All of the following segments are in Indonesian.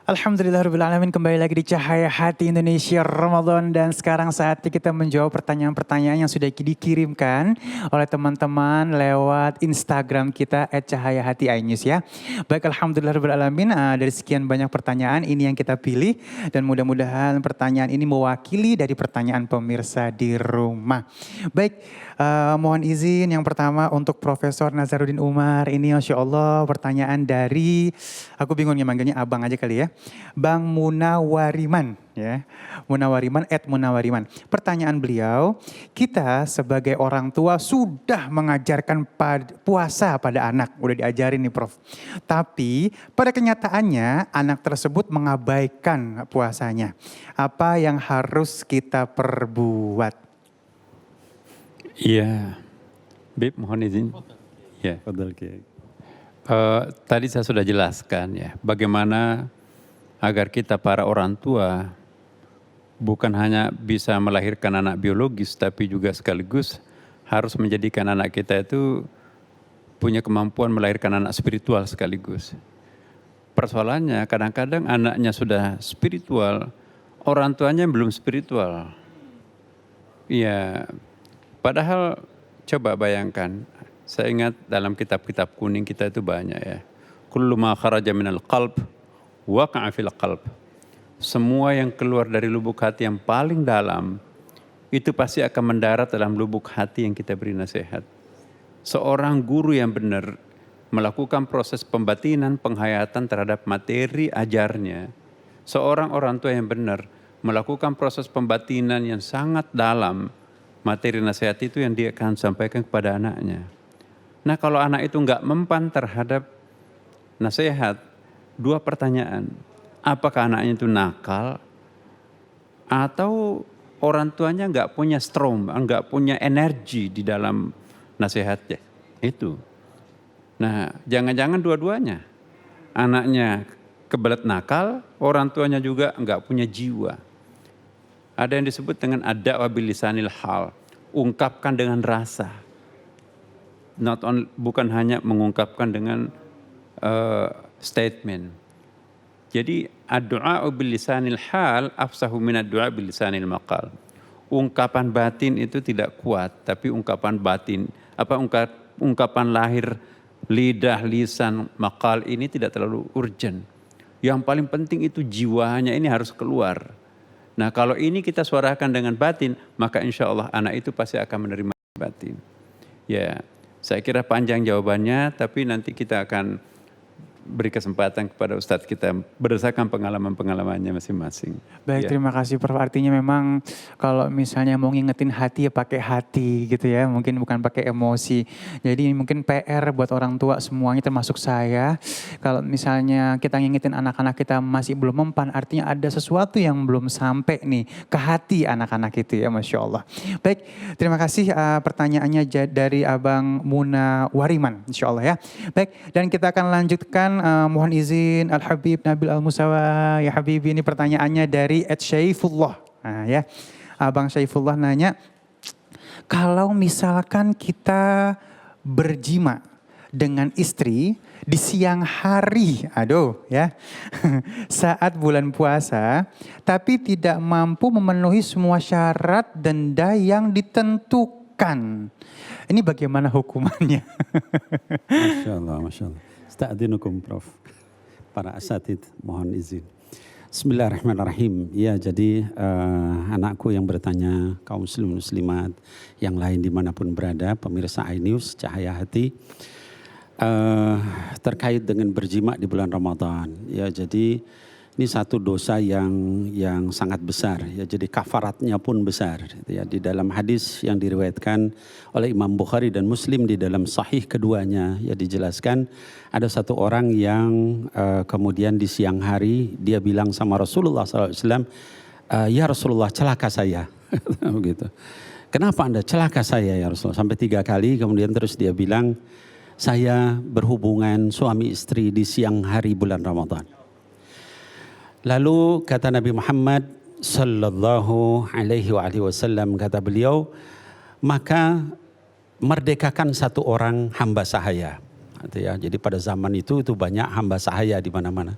Alhamdulillahirrahmanirrahim, kembali lagi di Cahaya Hati Indonesia Ramadan. Dan sekarang saatnya kita menjawab pertanyaan-pertanyaan yang sudah dikirimkan oleh teman-teman lewat Instagram kita @cahayahati_inews ya. Baik, Alhamdulillahirrahmanirrahim, dari sekian banyak pertanyaan ini yang kita pilih. Dan mudah-mudahan pertanyaan ini mewakili dari pertanyaan pemirsa di rumah. Baik, mohon izin yang pertama untuk Profesor Nazaruddin Umar. Ini Masya Allah pertanyaan dari, aku bingung ya manggilnya abang aja kali ya. Bang Munawariman ya. Munawariman @Munawariman. Pertanyaan beliau, kita sebagai orang tua sudah mengajarkan puasa pada anak, udah diajarin nih Prof. Tapi pada kenyataannya anak tersebut mengabaikan puasanya. Apa yang harus kita perbuat? Iya, Bib mohon izin. Ya, Fadal Kiai. tadi saya sudah jelaskan ya, bagaimana agar kita para orang tua bukan hanya bisa melahirkan anak biologis, tapi juga sekaligus harus menjadikan anak kita itu punya kemampuan melahirkan anak spiritual sekaligus. Persoalannya kadang-kadang anaknya sudah spiritual, orang tuanya belum spiritual. Ya, padahal coba bayangkan, saya ingat dalam kitab-kitab kuning kita itu banyak ya. Kullu ma kharaja minal qalb waqa'a fil qalb. Semua yang keluar dari lubuk hati yang paling dalam itu pasti akan mendarat dalam lubuk hati yang kita beri nasihat. Seorang guru yang benar melakukan proses pembatinan, penghayatan terhadap materi ajarnya. Seorang orang tua yang benar melakukan proses pembatinan yang sangat dalam materi nasihat itu yang dia akan sampaikan kepada anaknya. Nah, kalau anak itu enggak mempan terhadap nasihat, dua pertanyaan. Apakah anaknya itu nakal atau orang tuanya enggak punya strom, enggak punya energi di dalam nasihatnya. Itu. Nah, jangan-jangan dua-duanya. Anaknya kebelet nakal, orang tuanya juga enggak punya jiwa. Ada yang disebut dengan ad-da'wa bilisanil hal, ungkapkan dengan rasa. Bukan hanya mengungkapkan dengan statement. Jadi ad-du'a bilisanil hal afsahu min ad-du'a bilisanil maqal. Ungkapan batin itu tidak kuat, tapi ungkapan batin, ungkapan lahir lidah, lisan, maqal ini tidak terlalu urgent. Yang paling penting itu jiwanya ini harus keluar. Nah, kalau ini kita suarakan dengan batin, maka insya Allah anak itu pasti akan menerima batin. Ya, saya kira panjang jawabannya, tapi nanti kita akan beri kesempatan kepada Ustadz kita berdasarkan pengalaman-pengalamannya masing-masing. Baik, Ya. terima kasih Prof. Artinya memang kalau misalnya mau ngingetin hati ya pakai hati gitu ya, mungkin bukan pakai emosi. Jadi mungkin PR buat orang tua semuanya termasuk saya. Kalau misalnya kita ngingetin anak-anak kita masih belum mempan, artinya ada sesuatu yang belum sampai nih ke hati anak-anak itu ya, Masya Allah. Baik, terima kasih pertanyaannya dari Abang Muna Wariman, Insya Allah ya. Baik, dan kita akan lanjutkan. Mohon izin Al-Habib Nabil Al-Musawa. Ya Habib, ini pertanyaannya dari @Syaifullah. Nah ya, Abang Syaifullah nanya, kalau misalkan kita berjima dengan istri di siang hari, aduh ya, saat bulan puasa, tapi tidak mampu memenuhi semua syarat denda yang ditentukan. Ini bagaimana hukumannya? Masya Allah, Masya Allah. Sta'adinukum Prof. Para asatid, mohon izin. Bismillahirrahmanirrahim. Ya, jadi anakku yang bertanya, kaum muslim muslimat yang lain dimanapun berada, pemirsa iNews, Cahaya Hati, terkait dengan berjima di bulan Ramadan. Ya, jadi ini satu dosa yang sangat besar. Ya, jadi kafaratnya pun besar. Ya, di dalam hadis yang diriwayatkan oleh Imam Bukhari dan Muslim di dalam sahih keduanya, ya dijelaskan ada satu orang yang kemudian di siang hari dia bilang sama Rasulullah SAW, ya Rasulullah, celaka saya. Begitu. Kenapa Anda celaka saya ya Rasulullah? Sampai 3 kali, kemudian terus dia bilang, saya berhubungan suami istri di siang hari bulan Ramadan. Lalu kata Nabi Muhammad sallallahu alaihi wasallam, kata beliau, maka merdekakan satu orang hamba sahaya. Ya, jadi pada zaman itu banyak hamba sahaya di mana-mana.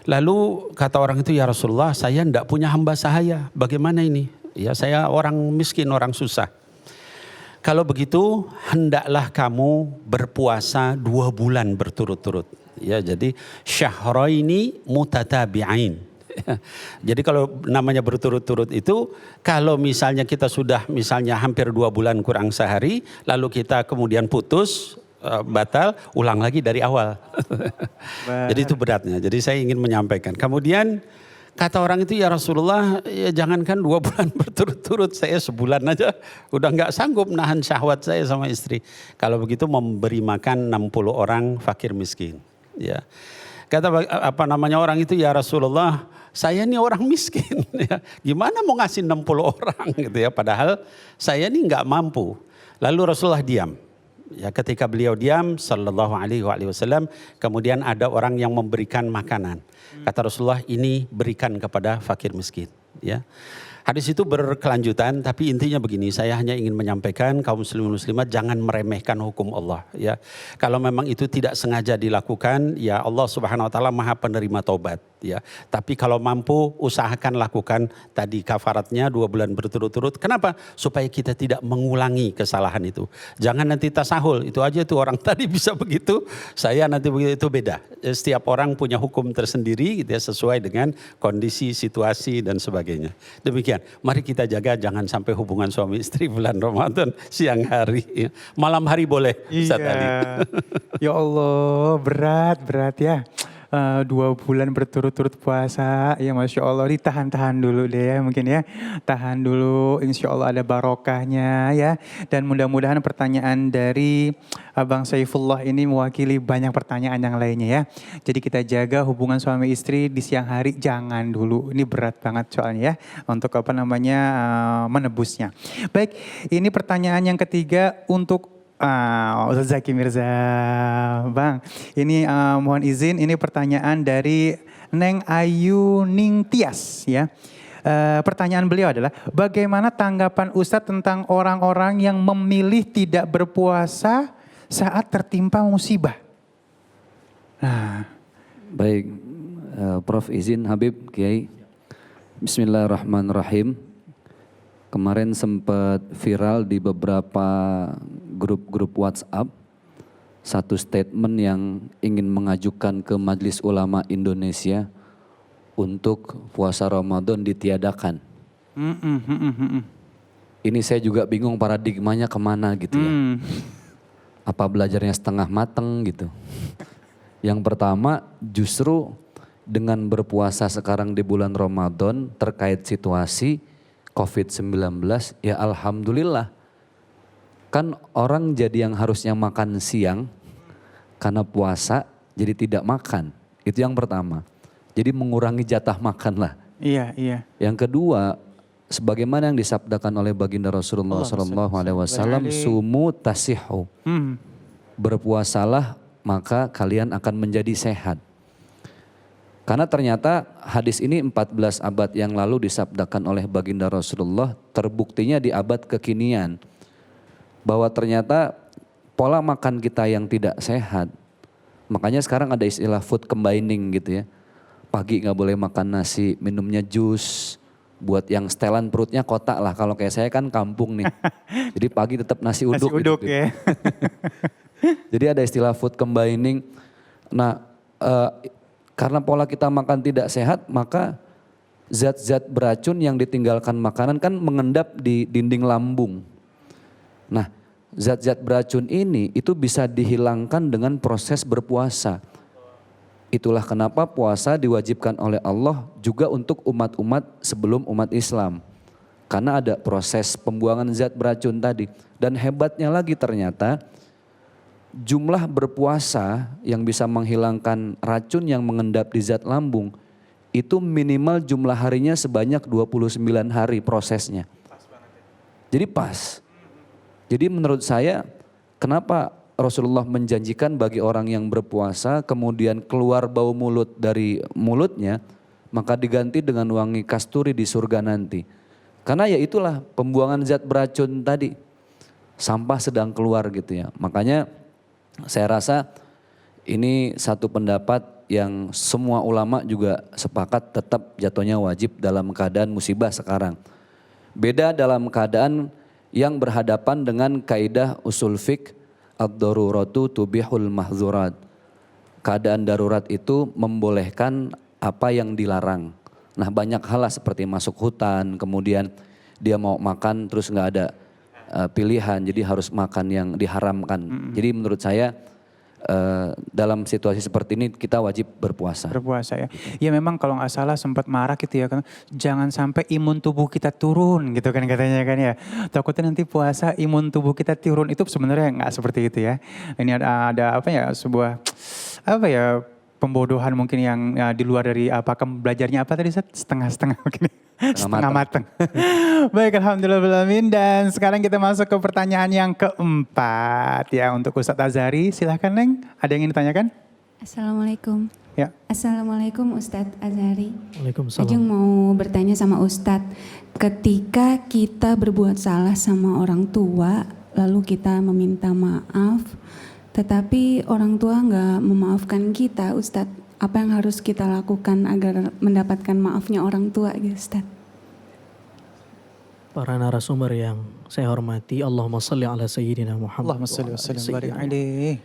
Lalu kata orang itu, ya Rasulullah, saya tidak punya hamba sahaya. Bagaimana ini? Ya, saya orang miskin, orang susah. Kalau begitu, hendaklah kamu berpuasa 2 bulan berturut-turut. Ya, jadi syahraini mutatabi'ain. Jadi kalau namanya berturut-turut itu, kalau misalnya kita sudah misalnya hampir 2 bulan kurang sehari, lalu kita kemudian putus, batal, ulang lagi dari awal. Jadi itu beratnya. Jadi saya ingin menyampaikan. Kemudian kata orang itu, ya Rasulullah, ya jangankan 2 bulan berturut-turut, saya sebulan aja udah nggak sanggup nahan syahwat saya sama istri. Kalau begitu memberi makan 60 orang fakir miskin. Ya, kata orang itu, ya Rasulullah, saya ini orang miskin. Ya, gimana mau ngasih 60 orang gitu ya? Padahal saya ini nggak mampu. Lalu Rasulullah diam. Ya, ketika beliau diam, sallallahu alaihi wasallam, kemudian ada orang yang memberikan makanan. Kata Rasulullah, ini berikan kepada fakir miskin. Ya, hadis itu berkelanjutan, tapi intinya begini, saya hanya ingin menyampaikan kaum muslimin muslimat jangan meremehkan hukum Allah. Ya, kalau memang itu tidak sengaja dilakukan, ya Allah Subhanahu Wa Taala Maha penerima taubat. Ya, tapi kalau mampu usahakan lakukan tadi kafaratnya 2 bulan berturut-turut. Kenapa? Supaya kita tidak mengulangi kesalahan itu. Jangan nanti tasahul, itu aja tuh orang tadi bisa begitu, saya nanti begitu, itu beda. Setiap orang punya hukum tersendiri gitu ya, sesuai dengan kondisi, situasi dan sebagainya. Demikian, mari kita jaga jangan sampai hubungan suami istri bulan Ramadan siang hari. Ya. Malam hari boleh. Ustaz Ali. Ya Allah, berat ya. 2 bulan berturut-turut puasa, ya Masya Allah, ditahan-tahan dulu deh ya mungkin ya. Tahan dulu, insya Allah ada barokahnya ya. Dan mudah-mudahan pertanyaan dari Abang Saifullah ini mewakili banyak pertanyaan yang lainnya ya. Jadi kita jaga hubungan suami istri di siang hari jangan dulu. Ini berat banget soalnya ya untuk menebusnya. Baik, ini pertanyaan yang ketiga untuk Ustaz Zaki Mirza. Bang, ini mohon izin, ini pertanyaan dari Neng Ayu Ning Tias ya. Pertanyaan beliau adalah, bagaimana tanggapan Ustadz tentang orang-orang yang memilih tidak berpuasa saat tertimpa musibah? Nah. Baik, Prof izin Habib Kiai. Bismillahirrahmanirrahim. Kemarin sempat viral di beberapa grup-grup WhatsApp satu statement yang ingin mengajukan ke Majelis Ulama Indonesia untuk puasa Ramadan ditiadakan. Ini saya juga bingung paradigmanya kemana gitu ya. Apa belajarnya setengah mateng gitu. Yang pertama, justru dengan berpuasa sekarang di bulan Ramadan terkait situasi COVID-19, ya alhamdulillah. Kan orang jadi yang harusnya makan siang karena puasa jadi tidak makan. Itu yang pertama. Jadi mengurangi jatah makan lah. Iya, iya. Yang kedua, sebagaimana yang disabdakan oleh baginda Rasulullah SAW, sumu tasihu. Berpuasalah maka kalian akan menjadi sehat. Karena ternyata hadis ini 14 abad yang lalu disabdakan oleh baginda Rasulullah, terbuktinya di abad kekinian. Bahwa ternyata pola makan kita yang tidak sehat, makanya sekarang ada istilah food combining gitu ya. Pagi gak boleh makan nasi, minumnya jus. Buat yang setelan perutnya kotak lah, kalau kayak saya kan kampung nih. Jadi pagi tetap nasi uduk. Nasi uduk gitu. ya. Jadi ada istilah food combining. Nah karena pola kita makan tidak sehat, maka zat-zat beracun yang ditinggalkan makanan kan mengendap di dinding lambung. Nah, zat-zat beracun ini itu bisa dihilangkan dengan proses berpuasa. Itulah kenapa puasa diwajibkan oleh Allah juga untuk umat-umat sebelum umat Islam. Karena ada proses pembuangan zat beracun tadi. Dan hebatnya lagi ternyata jumlah berpuasa yang bisa menghilangkan racun yang mengendap di zat lambung itu minimal jumlah harinya sebanyak 29 hari prosesnya. Jadi pas. Jadi menurut saya kenapa Rasulullah menjanjikan bagi orang yang berpuasa kemudian keluar bau mulut dari mulutnya maka diganti dengan wangi kasturi di surga nanti. Karena ya itulah pembuangan zat beracun tadi. Sampah sedang keluar gitu ya. Makanya saya rasa ini satu pendapat yang semua ulama juga sepakat tetap jatuhnya wajib dalam keadaan musibah sekarang. Beda dalam keadaan yang berhadapan dengan kaidah usul fiqh ad-daruratu tubihul mahzurat. Keadaan darurat itu membolehkan apa yang dilarang. Nah banyak hal lah seperti masuk hutan, kemudian dia mau makan terus nggak ada pilihan, jadi harus makan yang diharamkan. Jadi menurut saya dalam situasi seperti ini kita wajib berpuasa. Berpuasa ya. Ya memang kalau nggak salah sempat marah gitu ya kan. Jangan sampai imun tubuh kita turun gitu kan katanya kan ya. Takutnya nanti puasa imun tubuh kita turun, itu sebenarnya nggak seperti itu ya. Ini ada apa ya, sebuah apa ya, pembodohan mungkin yang di luar dari apakah belajarnya apa tadi, setengah-setengah mungkin. Setengah matang. Baik, alhamdulillahirrahmanirrahim. Dan sekarang kita masuk ke pertanyaan yang keempat ya untuk Ustadz Azhari. Silahkan Neng, ada yang ingin ditanyakan? Assalamualaikum. Ya. Assalamualaikum Ustadz Azhari. Waalaikumsalam. Ajeng mau bertanya sama Ustadz. Ketika kita berbuat salah sama orang tua, lalu kita meminta maaf, tetapi orang tua nggak memaafkan kita, Ustadz. Apa yang harus kita lakukan agar mendapatkan maafnya orang tua, gitu, Ustadz? Para narasumber yang saya hormati, Allahumma salli ala sayyidina Muhammad. Allahumma salli wa sallim barik alaihi.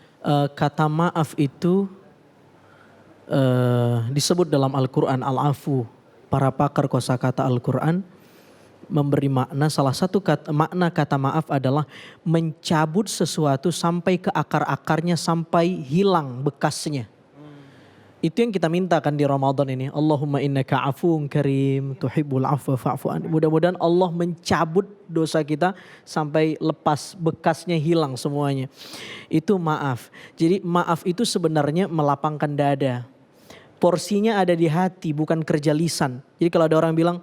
Kata maaf itu disebut dalam Al-Quran al-afu. Para pakar kosakata Al-Quran memberi makna, salah satu makna kata maaf adalah mencabut sesuatu sampai ke akar-akarnya, sampai hilang bekasnya. Itu yang kita minta kan di Ramadan ini. Allahumma innaka afuun karim tuhibbul afwa fa'fu anni. Mudah-mudahan Allah mencabut dosa kita sampai lepas, bekasnya hilang semuanya. Itu maaf. Jadi maaf itu sebenarnya melapangkan dada. Porsinya ada di hati, bukan kerja lisan. Jadi kalau ada orang bilang,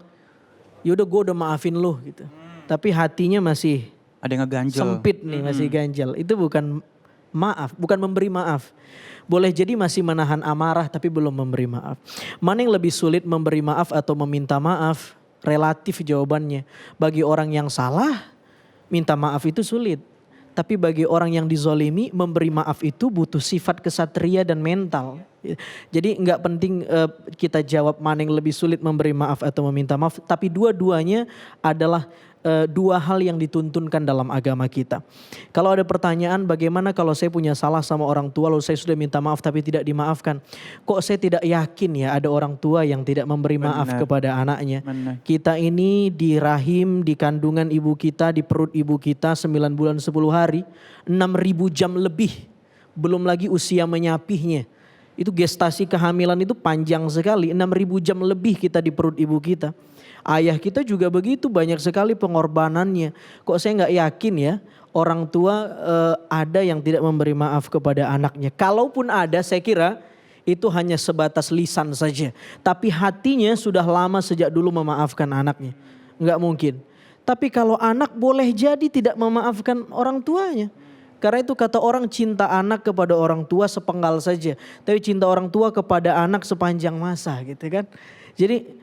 yaudah gue udah maafin lu gitu. Tapi hatinya masih Ada yang ngeganjel. sempit nih, masih ganjel. Itu bukan maaf, bukan memberi maaf. Boleh jadi masih menahan amarah tapi belum memberi maaf. Mana yang lebih sulit, memberi maaf atau meminta maaf? Relatif jawabannya. Bagi orang yang salah, minta maaf itu sulit. Tapi bagi orang yang dizolimi, memberi maaf itu butuh sifat kesatria dan mental. Jadi nggak penting kita jawab mana yang lebih sulit, memberi maaf atau meminta maaf. Tapi dua-duanya adalah dua hal yang dituntunkan dalam agama kita. Kalau ada pertanyaan, bagaimana kalau saya punya salah sama orang tua lalu saya sudah minta maaf tapi tidak dimaafkan? Kok saya tidak yakin ya ada orang tua yang tidak memberi maaf kepada anaknya. Benar. Kita ini di rahim, di kandungan ibu kita, di perut ibu kita 9 bulan 10 hari, 6.000 jam lebih. Belum lagi usia menyapihnya. Itu gestasi kehamilan itu panjang sekali, 6.000 jam lebih kita di perut ibu kita. Ayah kita juga begitu, banyak sekali pengorbanannya. Kok saya nggak yakin ya orang tua ada yang tidak memberi maaf kepada anaknya. Kalaupun ada, saya kira itu hanya sebatas lisan saja. Tapi hatinya sudah lama sejak dulu memaafkan anaknya. Nggak mungkin. Tapi kalau anak boleh jadi tidak memaafkan orang tuanya. Karena itu kata orang, cinta anak kepada orang tua sepenggal saja. Tapi cinta orang tua kepada anak sepanjang masa gitu kan. Jadi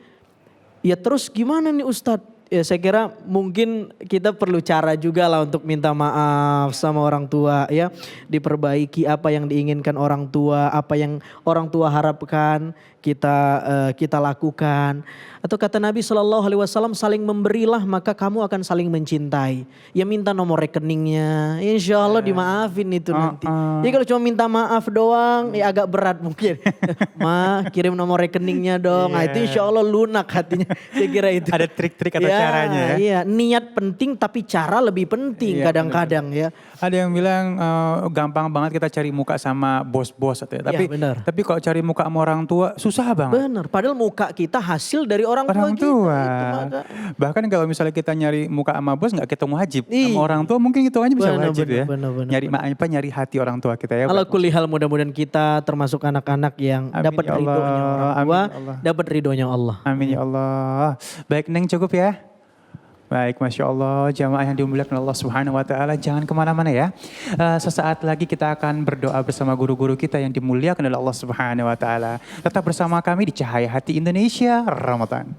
ya terus gimana nih Ustadz? Ya saya kira mungkin kita perlu cara juga lah untuk minta maaf sama orang tua ya. Diperbaiki apa yang diinginkan orang tua, apa yang orang tua harapkan kita lakukan. Atau kata Nabi SAW, saling memberilah maka kamu akan saling mencintai. Ya minta nomor rekeningnya, insya Allah dimaafin itu nanti. Jadi kalau cuma minta maaf doang ya agak berat mungkin. Ma kirim nomor rekeningnya dong, nah, itu insya Allah lunak hatinya. Saya kira itu. Ada trik-trik atau caranya ya? Iya, niat penting tapi cara lebih penting kadang-kadang ya. Ada yang bilang gampang banget kita cari muka sama bos-bos atau ya. benar. Tapi kalau cari muka sama orang tua susah banget. Benar, padahal muka kita hasil dari orang tua Orang kita. tua. Itu maka. Bahkan kalau misalnya kita nyari muka sama bos nggak ketemu wajib. Iya. Sama orang tua mungkin itu aja bisa Benar, wajib benar, ya. benar. Nyari hati orang tua kita ya. Ala kulli hal mudah-mudahan kita termasuk anak-anak yang Amin dapat ya Allah. ridhonya orang tua, Amin ya Allah. dapat ridhonya Allah. Amin ya Allah. Baik Neng, cukup ya. Baik, Masya Allah, jamaah yang dimuliakan Allah Subhanahu Wa Taala, jangan kemana-mana ya. Sesaat lagi kita akan berdoa bersama guru-guru kita yang dimuliakan oleh Allah Subhanahu Wa Taala. Tetap bersama kami di Cahaya Hati Indonesia Ramadan.